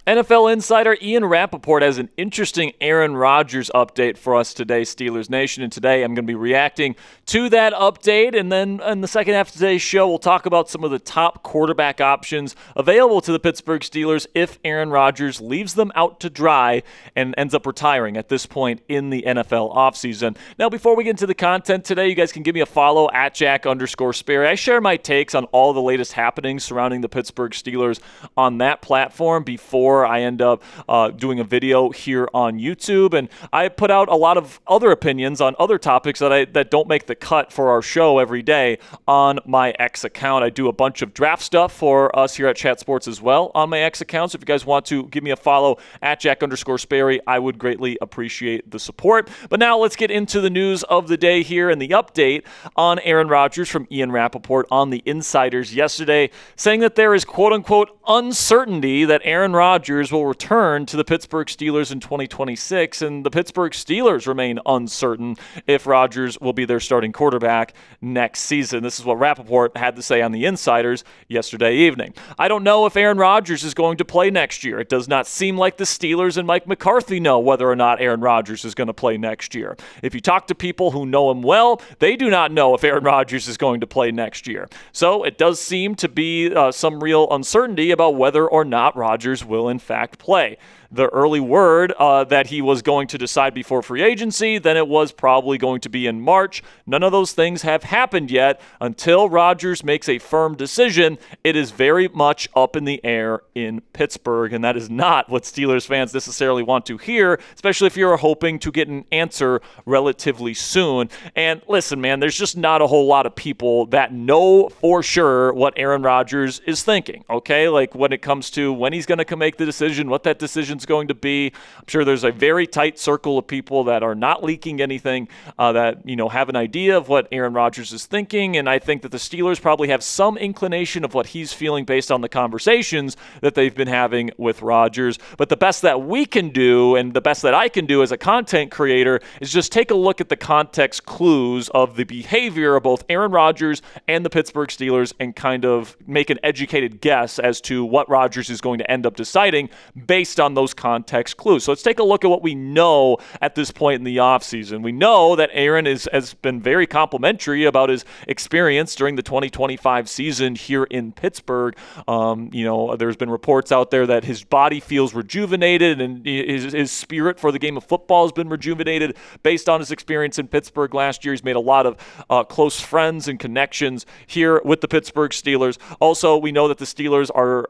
NFL insider Ian Rapoport has an interesting Aaron Rodgers update for us today, Steelers Nation. And today I'm going to be reacting to that update. And then in the second half of today's show, we'll talk about some of the top quarterback options available to the Pittsburgh Steelers if Aaron Rodgers leaves them out to dry and ends up retiring at this point in the NFL offseason. Now, before we get into the content today, you guys can give me a follow at Jack_Sperry. I share my takes on all the latest happenings surrounding the Pittsburgh Steelers on that platform before I end up doing a video here on YouTube. And I put out a lot of other opinions on other topics that don't make the cut for our show every day on my X account. I do a bunch of draft stuff for us here at Chat Sports as well on my X account. So if you guys want to give me a follow at Jack_Sperry, I would greatly appreciate the support. But now let's get into the news of the day here and the update on Aaron Rodgers from Ian Rapoport on the Insiders yesterday, saying that there is quote-unquote uncertainty that Aaron Rodgers will return to the Pittsburgh Steelers in 2026, and the Pittsburgh Steelers remain uncertain if Rodgers will be their starting quarterback next season. This is what Rapoport had to say on the Insiders yesterday evening. I don't know if Aaron Rodgers is going to play next year. It does not seem like the Steelers and Mike McCarthy know whether or not Aaron Rodgers is going to play next year. If you talk to people who know him well, they do not know if Aaron Rodgers is going to play next year. So it does seem to be some real uncertainty about whether or not Rodgers will in fact play. The early word that he was going to decide before free agency, then it was probably going to be in March. None of those things have happened yet. Until Rodgers makes a firm decision, it is very much up in the air in Pittsburgh, and that is not what Steelers fans necessarily want to hear, especially if you're hoping to get an answer relatively soon. And listen, man, there's just not a whole lot of people that know for sure what Aaron Rodgers is thinking, okay? Like when it comes to when he's going to make the decision, what that decision going to be. I'm sure there's a very tight circle of people that are not leaking anything that have an idea of what Aaron Rodgers is thinking, and I think that the Steelers probably have some inclination of what he's feeling based on the conversations that they've been having with Rodgers. But the best that we can do, and the best that I can do as a content creator, is just take a look at the context clues of the behavior of both Aaron Rodgers and the Pittsburgh Steelers and kind of make an educated guess as to what Rodgers is going to end up deciding based on those context clues. So let's take a look at what we know at this point in the offseason. We know that Aaron has been very complimentary about his experience during the 2025 season here in Pittsburgh. There's been reports out there that his body feels rejuvenated and his spirit for the game of football has been rejuvenated based on his experience in Pittsburgh last year. He's made a lot of close friends and connections here with the Pittsburgh Steelers. Also, we know that the Steelers are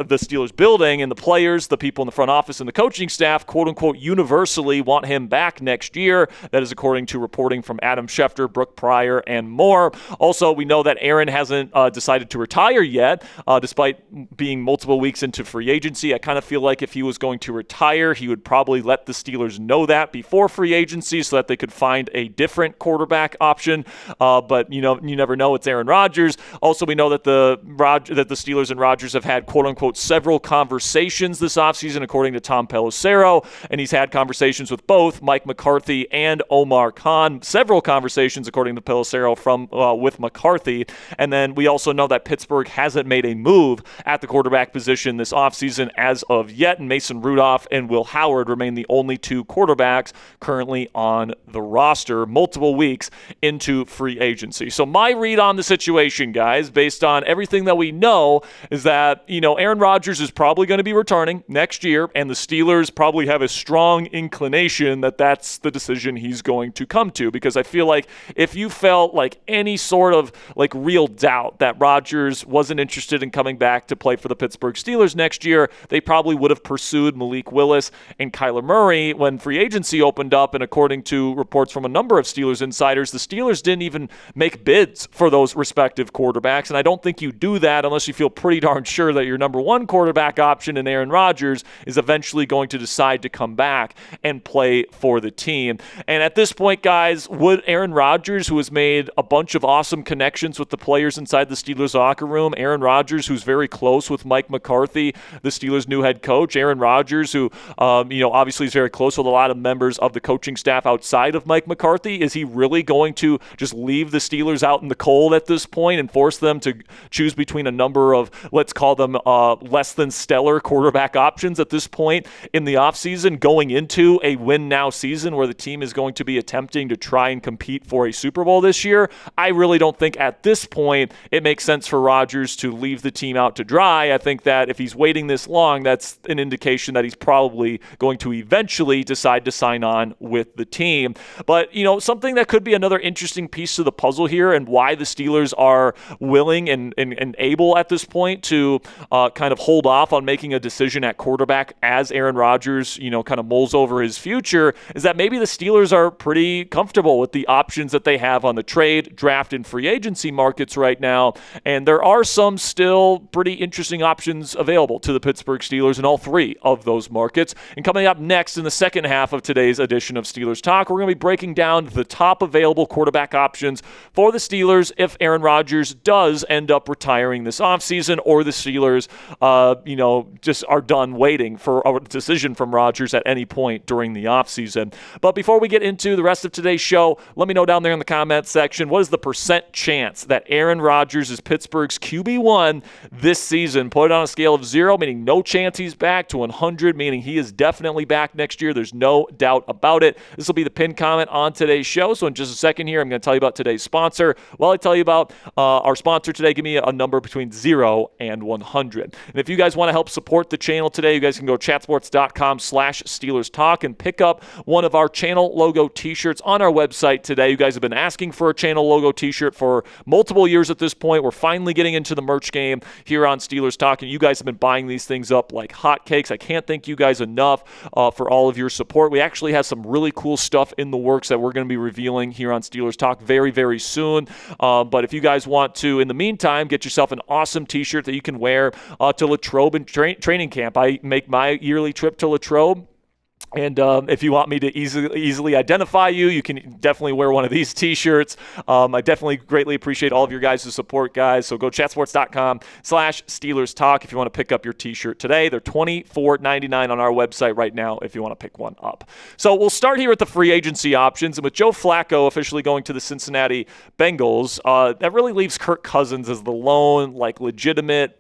the Steelers building and the players, the people in the front office and the coaching staff, quote-unquote, universally want him back next year. That is according to reporting from Adam Schefter, Brooke Pryor, and more. Also, we know that Aaron hasn't decided to retire yet, despite being multiple weeks into free agency. I kind of feel like if he was going to retire, he would probably let the Steelers know that before free agency so that they could find a different quarterback option. But you never know. It's Aaron Rodgers. Also, we know that the Steelers and Rodgers have had, quote-unquote, several conversations this offseason, according to Tom Pelissero, and he's had conversations with both Mike McCarthy and Omar Khan. Several conversations, according to Pelissero, with McCarthy. And then we also know that Pittsburgh hasn't made a move at the quarterback position this offseason as of yet, and Mason Rudolph and Will Howard remain the only two quarterbacks currently on the roster multiple weeks into free agency. So my read on the situation, guys, based on everything that we know, is that Aaron Rodgers is probably going to be returning next year, and the Steelers probably have a strong inclination that that's the decision he's going to come to, because I feel like if you felt like any sort of real doubt that Rodgers wasn't interested in coming back to play for the Pittsburgh Steelers next year, they probably would have pursued Malik Willis and Kyler Murray when free agency opened up, and according to reports from a number of Steelers insiders, the Steelers didn't even make bids for those respective quarterbacks, and I don't think you do that unless you feel pretty darn sure that your number one quarterback option in Aaron Rodgers is is eventually going to decide to come back and play for the team. And at this point, guys, would Aaron Rodgers, who has made a bunch of awesome connections with the players inside the Steelers locker room, Aaron Rodgers, who's very close with Mike McCarthy, the Steelers' new head coach, Aaron Rodgers, who obviously is very close with a lot of members of the coaching staff outside of Mike McCarthy, is he really going to just leave the Steelers out in the cold at this point and force them to choose between a number of, let's call them less than stellar quarterback options at this point in the offseason, going into a win-now season where the team is going to be attempting to try and compete for a Super Bowl this year? I really don't think at this point it makes sense for Rodgers to leave the team out to dry. I think that if he's waiting this long, that's an indication that he's probably going to eventually decide to sign on with the team. But, something that could be another interesting piece to the puzzle here, and why the Steelers are willing and able at this point to kind of hold off on making a decision at quarterback as Aaron Rodgers, kind of mulls over his future, is that maybe the Steelers are pretty comfortable with the options that they have on the trade, draft, and free agency markets right now. And there are some still pretty interesting options available to the Pittsburgh Steelers in all three of those markets. And coming up next in the second half of today's edition of Steelers Talk, we're going to be breaking down the top available quarterback options for the Steelers if Aaron Rodgers does end up retiring this offseason, or the Steelers, just are done waiting for a decision from Rodgers at any point during the offseason. But before we get into the rest of today's show, let me know down there in the comments section, what is the percent chance that Aaron Rodgers is Pittsburgh's QB1 this season? Put it on a scale of 0, meaning no chance he's back, to 100, meaning he is definitely back next year. There's no doubt about it. This will be the pinned comment on today's show. So in just a second here, I'm going to tell you about today's sponsor. While I tell you about our sponsor today, give me a number between 0 and 100. And if you guys want to help support the channel today, you guys can go to chatsports.com/Steelers Talk and pick up one of our channel logo t-shirts on our website today. You guys have been asking for a channel logo t-shirt for multiple years at this point. We're finally getting into the merch game here on Steelers Talk, and you guys have been buying these things up like hotcakes. I can't thank you guys enough for all of your support. We actually have some really cool stuff in the works that we're going to be revealing here on Steelers Talk very, very soon. But if you guys want to, in the meantime, get yourself an awesome t-shirt that you can wear to Latrobe and training camp. I make my yearly trip to Latrobe. And if you want me to easily identify you, you can definitely wear one of these t-shirts. I definitely greatly appreciate all of your guys' support, guys. So go chatsports.com/Steelers Talk if you want to pick up your t-shirt today. They're $24.99 on our website right now if you want to pick one up. So we'll start here at the free agency options. And with Joe Flacco officially going to the Cincinnati Bengals, that really leaves Kirk Cousins as the lone, legitimate,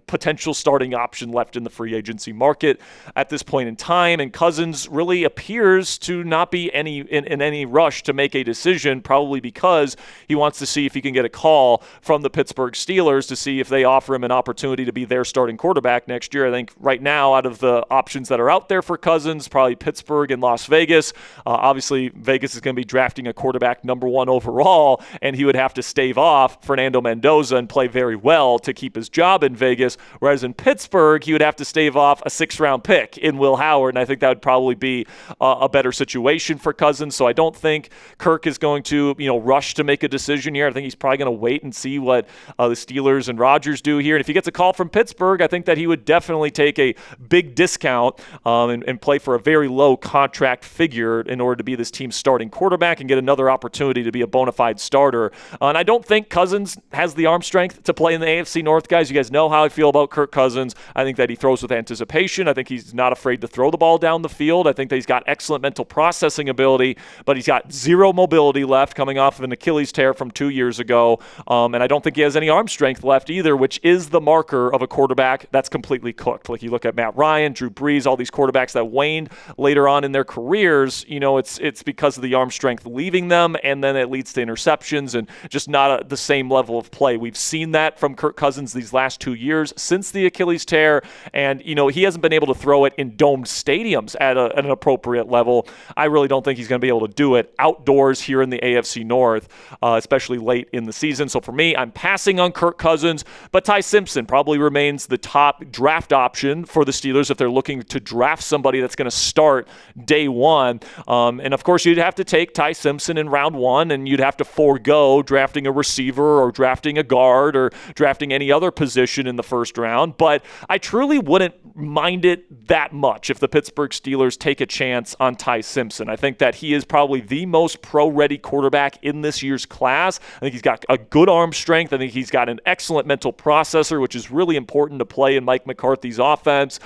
potential starting option left in the free agency market at this point in time. And Cousins really appears to not be in any rush to make a decision, probably because he wants to see if he can get a call from the Pittsburgh Steelers to see if they offer him an opportunity to be their starting quarterback next year. I think right now, out of the options that are out there for Cousins, probably Pittsburgh and Las Vegas. Obviously, Vegas is going to be drafting a quarterback number 1 overall, and he would have to stave off Fernando Mendoza and play very well to keep his job in Vegas, whereas in Pittsburgh, he would have to stave off a 6th-round pick in Will Howard, and I think that would probably be a better situation for Cousins. So I don't think Kirk is going to, rush to make a decision here. I think he's probably going to wait and see what the Steelers and Rodgers do here. And if he gets a call from Pittsburgh, I think that he would definitely take a big discount and play for a very low contract figure in order to be this team's starting quarterback and get another opportunity to be a bona fide starter. And I don't think Cousins has the arm strength to play in the AFC North, guys. You guys know how I feel about Kirk Cousins. I think that he throws with anticipation. I think he's not afraid to throw the ball down the field. I think that he's got excellent mental processing ability, but he's got zero mobility left coming off of an Achilles tear from 2 years ago. And I don't think he has any arm strength left either, which is the marker of a quarterback that's completely cooked. Like you look at Matt Ryan, Drew Brees, all these quarterbacks that waned later on in their careers, it's because of the arm strength leaving them, and then it leads to interceptions and just not the same level of play. We've seen that from Kirk Cousins these last 2 years since the Achilles tear, and he hasn't been able to throw it in domed stadiums at an appropriate level. I really don't think he's going to be able to do it outdoors here in the AFC North, especially late in the season. So for me, I'm passing on Kirk Cousins, but Ty Simpson probably remains the top draft option for the Steelers if they're looking to draft somebody that's going to start day one. And of course, you'd have to take Ty Simpson in round 1, and you'd have to forego drafting a receiver or drafting a guard or drafting any other position competition in the first round, but I truly wouldn't mind it that much if the Pittsburgh Steelers take a chance on Ty Simpson. I think that he is probably the most pro-ready quarterback in this year's class. I think he's got a good arm strength. I think he's got an excellent mental processor, which is really important to play in Mike McCarthy's offense.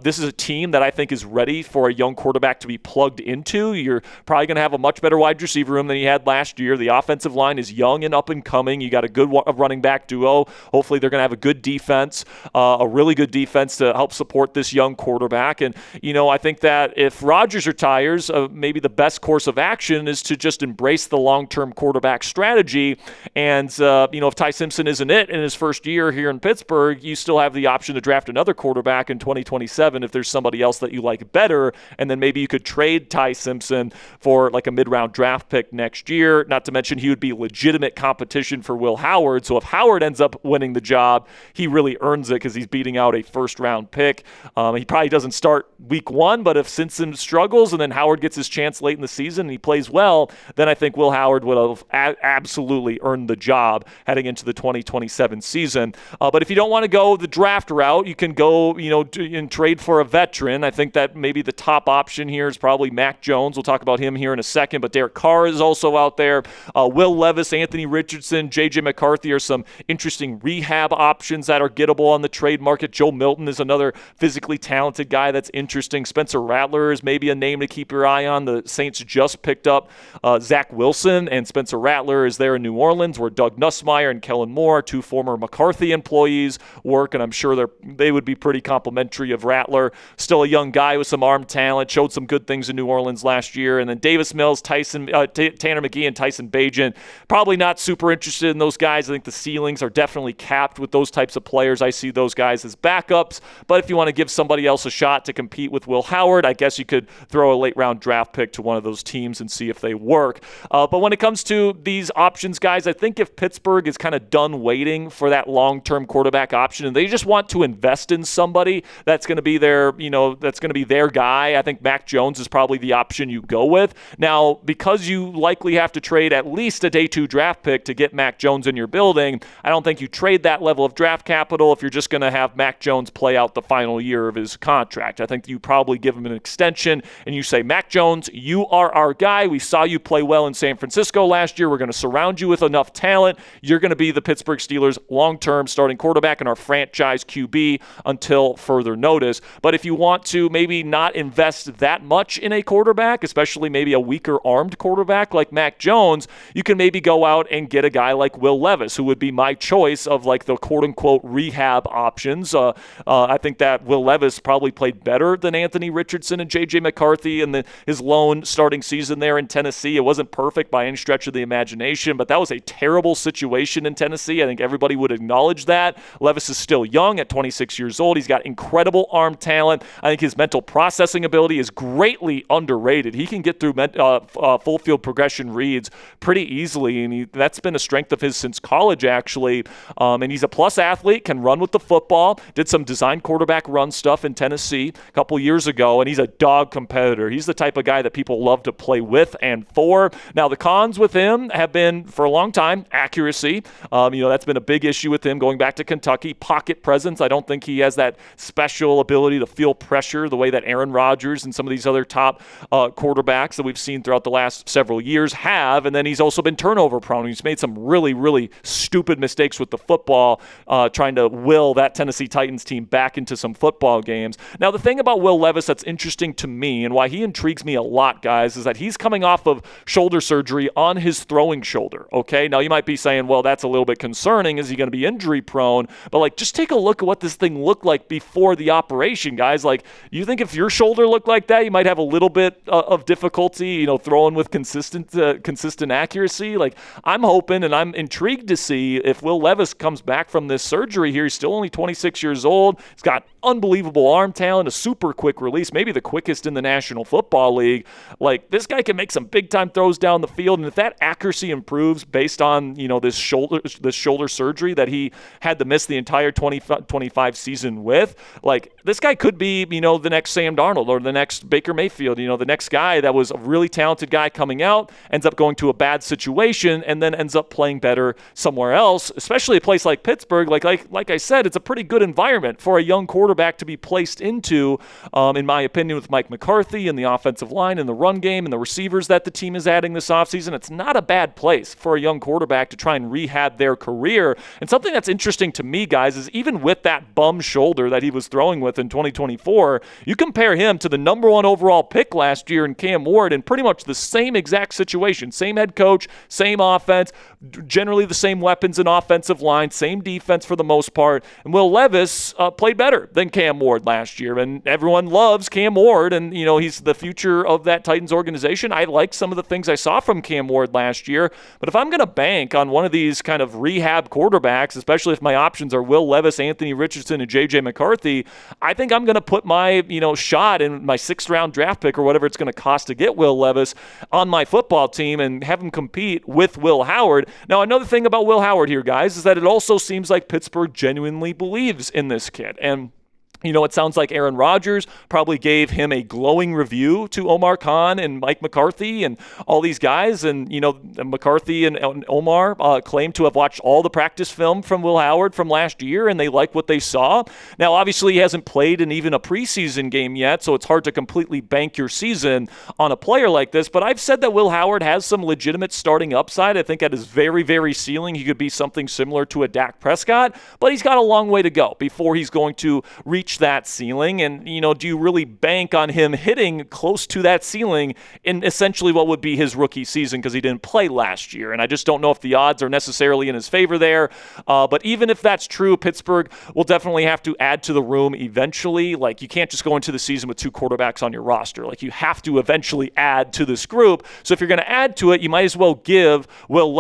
This is a team that I think is ready for a young quarterback to be plugged into. You're probably going to have a much better wide receiver room than you had last year. The offensive line is young and up and coming. You got a good running back duo. Hopefully they're going to have a good defense, a really good defense to help support this young quarterback. And, I think that if Rodgers retires, maybe the best course of action is to just embrace the long-term quarterback strategy. And, if Ty Simpson isn't it in his first year here in Pittsburgh, you still have the option to draft another quarterback in 2027 if there's somebody else that you like better. And then maybe you could trade Ty Simpson for like a mid-round draft pick next year. Not to mention he would be legitimate competition for Will Howard. So if Howard ends up winning the job, he really earns it because he's beating out a first-round pick. He probably doesn't start week one, but if Simpson struggles and then Howard gets his chance late in the season and he plays well, then I think Will Howard would have absolutely earned the job heading into the 2027 season. But if you don't want to go the draft route, you can go, and trade for a veteran. I think that maybe the top option here is probably Mac Jones. We'll talk about him here in a second, but Derek Carr is also out there. Will Levis, Anthony Richardson, J.J. McCarthy are some interesting rehab options that are gettable on the trade market. Joe Milton is another physically talented guy that's interesting. Spencer Rattler is maybe a name to keep your eye on. The Saints just picked up Zach Wilson, and Spencer Rattler is there in New Orleans, where Doug Nussmeier and Kellen Moore, two former McCarthy employees, work, and I'm sure they would be pretty complimentary of Rattler. Still a young guy with some arm talent, showed some good things in New Orleans last year. And then Davis Mills, Tanner McGee, and Tyson Bagent, probably not super interested in those guys. I think the ceilings are definitely capped with those types of players. I see those guys as backups, but if you want to give somebody else a shot to compete with Will Howard, I guess you could throw a late-round draft pick to one of those teams and see if they work. But when it comes to these options, guys, I think if Pittsburgh is kind of done waiting for that long-term quarterback option and they just want to invest in somebody that's going to be their guy, I think Mac Jones is probably the option you go with. Now, because you likely have to trade at least a day 2 draft pick to get Mac Jones in your building, I don't think you trade that level of draft capital if you're just going to have Mac Jones play out the final year of his contract. I think you probably give him an extension and you say, Mac Jones, you are our guy. We saw you play well in San Francisco last year. We're going to surround you with enough talent. You're going to be the Pittsburgh Steelers' long-term starting quarterback and our franchise QB until further notice. But if you want to maybe not invest that much in a quarterback, especially maybe a weaker armed quarterback like Mac Jones, you can maybe go out and get a guy like Will Levis, who would be my choice of like the quote-unquote rehab options. I think that Will Levis probably played better than Anthony Richardson and J.J. McCarthy in his lone starting season there in Tennessee. It wasn't perfect by any stretch of the imagination, but that was a terrible situation in Tennessee. I think everybody would acknowledge that. Levis is still young at 26 years old. He's got incredible arm talent. I think his mental processing ability is greatly underrated. He can get through full field progression reads pretty easily, and that's been a strength of his since college, actually. And he's a plus athlete, can run with the football, did some design quarterback run stuff in Tennessee a couple years ago, and he's a dog competitor. He's the type of guy that people love to play with and for. Now, the cons with him have been, for a long time, accuracy. That's been a big issue with him going back to Kentucky. Pocket presence. I don't think he has that special ability to feel pressure the way that Aaron Rodgers and some of these other top quarterbacks that we've seen throughout the last several years have. And then he's also been turnover prone. He's made some really, really stupid mistakes with the football, trying to will that Tennessee Titans team back into some football games. Now, the thing about Will Levis that's interesting to me and why he intrigues me a lot, guys, is that he's coming off of shoulder surgery on his throwing shoulder, okay? Now, you might be saying, well, that's a little bit concerning. Is he going to be injury prone? But, just take a look at what this thing looked like before the operation, guys. You think if your shoulder looked like that, you might have a little bit of difficulty, throwing with consistent accuracy. I'm hoping and I'm intrigued to see if Will Levis comes back from this surgery here. He's still only 26 years old. He's got unbelievable arm talent, a super quick release, maybe the quickest in the National Football League. This guy can make some big-time throws down the field, and if that accuracy improves based on, this shoulder surgery that he had to miss the entire 2025 season with, this guy could be, the next Sam Darnold or the next Baker Mayfield, the next guy that was a really talented guy coming out, ends up going to a bad situation, and then ends up playing better somewhere else, especially a place like Pittsburgh. like I said, it's a pretty good environment for a young quarterback to be placed into, in my opinion, with Mike McCarthy and the offensive line and the run game and the receivers that the team is adding this offseason. It's not a bad place for a young quarterback to try and rehab their career. And something that's interesting to me, guys, is even with that bum shoulder that he was throwing with in 2024, you compare him to the number 1 overall pick last year in Cam Ward in pretty much the same exact situation. Same head coach, same offense, generally the same weapons and offensive line, same defense for the most part. And Will Levis played better than Cam Ward last year. And everyone loves Cam Ward, and he's the future of that Titans organization. I like some of the things I saw from Cam Ward last year. But if I'm going to bank on one of these kind of rehab quarterbacks, especially if my options are Will Levis, Anthony Richardson, and J.J. McCarthy, I think I'm going to put my shot in my 6th-round draft pick or whatever it's going to cost to get Will Levis on my football team and have him compete with Will Howard. Now, another thing about Will Howard here, guys, is that it also seems like Pittsburgh genuinely believes in this kid. And it sounds like Aaron Rodgers probably gave him a glowing review to Omar Khan and Mike McCarthy and all these guys. And, McCarthy and Omar claim to have watched all the practice film from Will Howard from last year, and they like what they saw. Now, obviously, he hasn't played in even a preseason game yet, so it's hard to completely bank your season on a player like this. But I've said that Will Howard has some legitimate starting upside. I think at his very, very ceiling, he could be something similar to a Dak Prescott, but he's got a long way to go before he's going to reach that ceiling. And, do you really bank on him hitting close to that ceiling in essentially what would be his rookie season because he didn't play last year? And I just don't know if the odds are necessarily in his favor there. But even if that's true, Pittsburgh will definitely have to add to the room eventually. Like, you can't just go into the season with 2 quarterbacks on your roster. Like, you have to eventually add to this group. So if you're going to add to it, you might as well give Will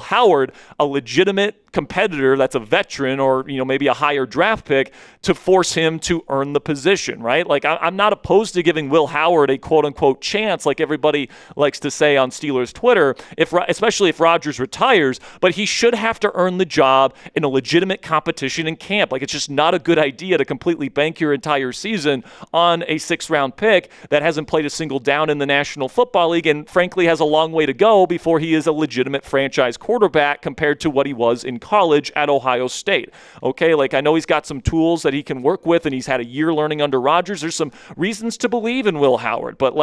Howard a legitimate competitor that's a veteran or maybe a higher draft pick to force him to earn the position, right? Like, I'm not opposed to giving Will Howard a quote-unquote chance like everybody likes to say on Steelers Twitter, especially if Rodgers retires, but he should have to earn the job in a legitimate competition in camp. Like, it's just not a good idea to completely bank your entire season on a 6th-round pick that hasn't played a single down in the National Football League and frankly has a long way to go before he is a legitimate franchise quarterback compared to what he was in college at Ohio State. Okay, like, I know he's got some tools that he can work with and he's had a year learning under Rodgers. There's some reasons to believe in Will Howard, but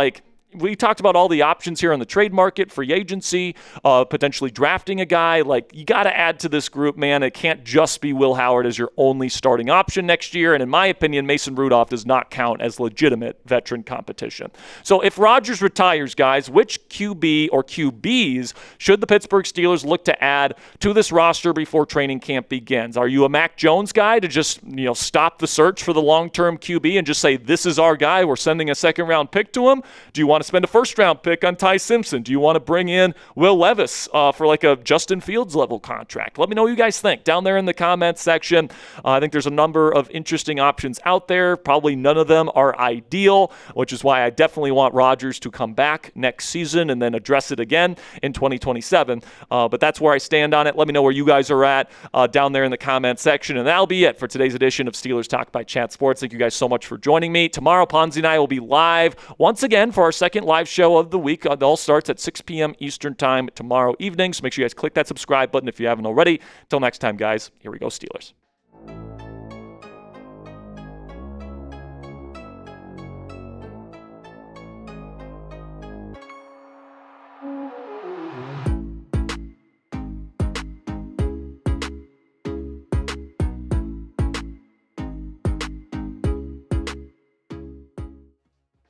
we talked about all the options here on the trade market, free agency, potentially drafting a guy. Like, you got to add to this group, man. It can't just be Will Howard as your only starting option next year. And in my opinion, Mason Rudolph does not count as legitimate veteran competition. So if Rodgers retires, guys, which QB or QBs should the Pittsburgh Steelers look to add to this roster before training camp begins? Are you a Mac Jones guy to just, stop the search for the long-term QB and just say, this is our guy, we're sending a 2nd-round pick to him? Do you want to spend a 1st-round pick on Ty Simpson? Do you want to bring in Will Levis for like a Justin Fields level contract? Let me know what you guys think down there in the comments section. I think there's a number of interesting options out there. Probably none of them are ideal, which is why I definitely want Rodgers to come back next season and then address it again in 2027. But that's where I stand on it. Let me know where you guys are at down there in the comments section. And that'll be it for today's edition of Steelers Talk by Chat Sports. Thank you guys so much for joining me. Tomorrow, Ponzi and I will be live once again for our second live show of the week. It all starts at 6 p.m. Eastern time tomorrow evening. So make sure you guys click that subscribe button if you haven't already. Until next time, guys, here we go, Steelers.